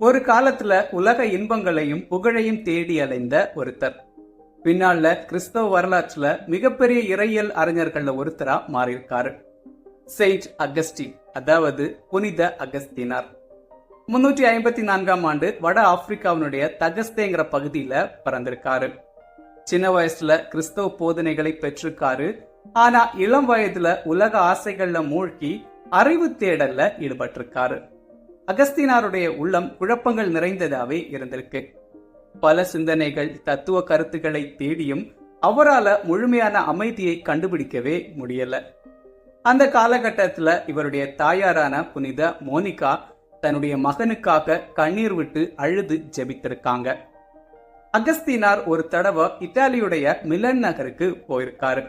ஒரு காலத்துல உலக இன்பங்களையும் புகழையும் தேடி அலைந்த ஒருத்தர். பின்னால கிறிஸ்தவ வரலாற்றுல மிகப்பெரிய இறையியல் அறிஞர்கள்ல ஒருத்தரா மாறியிருக்காரு. செயின்ட் அகஸ்டின், அதாவது புனித அகஸ்தீனார். 354ஆம் ஆண்டு வட ஆப்பிரிக்காவினுடைய தகஸ்தேங்கிற பகுதியில பிறந்திருக்காரு. சின்ன வயசுல கிறிஸ்தவ போதனைகளை பெற்றிருக்காரு. ஆனா இளம் வயதுல உலக ஆசைகள்ல மூழ்கி அறிவு தேடல்ல ஈடுபட்டிருக்காரு. அகஸ்தீனாருடைய உள்ளம் குழப்பங்கள் நிறைந்ததாவே இருந்திருக்கு. பல சிந்தனைகள், தத்துவ கருத்துக்களை தேடியும் அவரால முழுமையான அமைதியை கண்டுபிடிக்கவே முடியல. அந்த காலகட்டத்துல இவருடைய தாயாரான புனித மோனிகா தன்னுடைய மகனுக்காக கண்ணீர் விட்டு அழுது ஜெபித்திருக்காங்க. அகஸ்தீனார் ஒரு தடவை இத்தாலியுடைய மிலன் நகருக்கு போயிருக்காரு.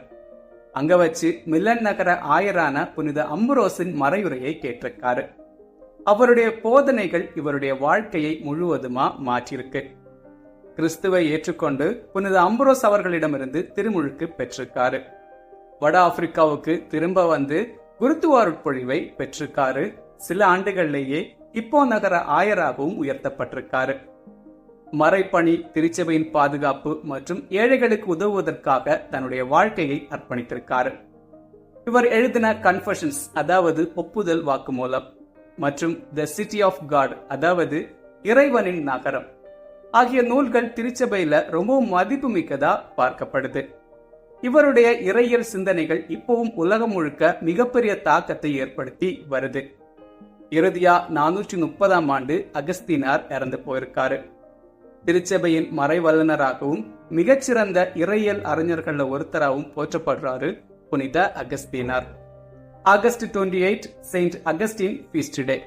அங்க வச்சு மிலன் நகர ஆயரான புனித அம்புரோஸின் மறையுரையை கேட்டிருக்காரு. அவருடைய போதனைகள் இவருடைய வாழ்க்கையை முழுவதுமா மாற்றிருக்கு. கிறிஸ்துவை ஏற்றுக்கொண்டு புனித அம்புரோஸ் அவர்களிடமிருந்து திருமுழுக்கு பெற்றிருக்காரு. வட ஆப்பிரிக்காவுக்கு திரும்ப வந்து குருத்துவாருட்பொழிவை பெற்றிருக்காரு. சில ஆண்டுகள்லேயே இப்போ நகர ஆயராகவும் உயர்த்தப்பட்டிருக்காரு. மறைப்பணி, திருச்சபையின் பாதுகாப்பு மற்றும் ஏழைகளுக்கு உதவுவதற்காக தன்னுடைய வாழ்க்கையை அர்ப்பணித்திருக்காரு. இவர் எழுதின கன்ஃபெஷன்ஸ், அதாவது ஒப்புதல் வாக்குமூலம், மற்றும் த சிட்டி ஆஃப் காட், அதாவது இறைவனின் நகரம் ஆகிய நூல்கள் திருச்சபையில ரொம்பவும் மதிப்பு மிக்கதா பார்க்கப்படுது. இவருடைய இறையியல் சிந்தனைகள் இப்பவும் உலகம் முழுக்க மிகப்பெரிய தாக்கத்தை ஏற்படுத்தி வருது. இறுதியா 430ஆம் ஆண்டு அகஸ்தீனார் இறந்து போயிருக்காரு. திருச்சபையின் மறைவல்லுநராகவும் மிகச்சிறந்த இறையியல் அறிஞர்கள ஒருத்தராகவும் போற்றப்படுறாரு புனித அகஸ்தீனார். August 28, Saint Augustine Feast Day.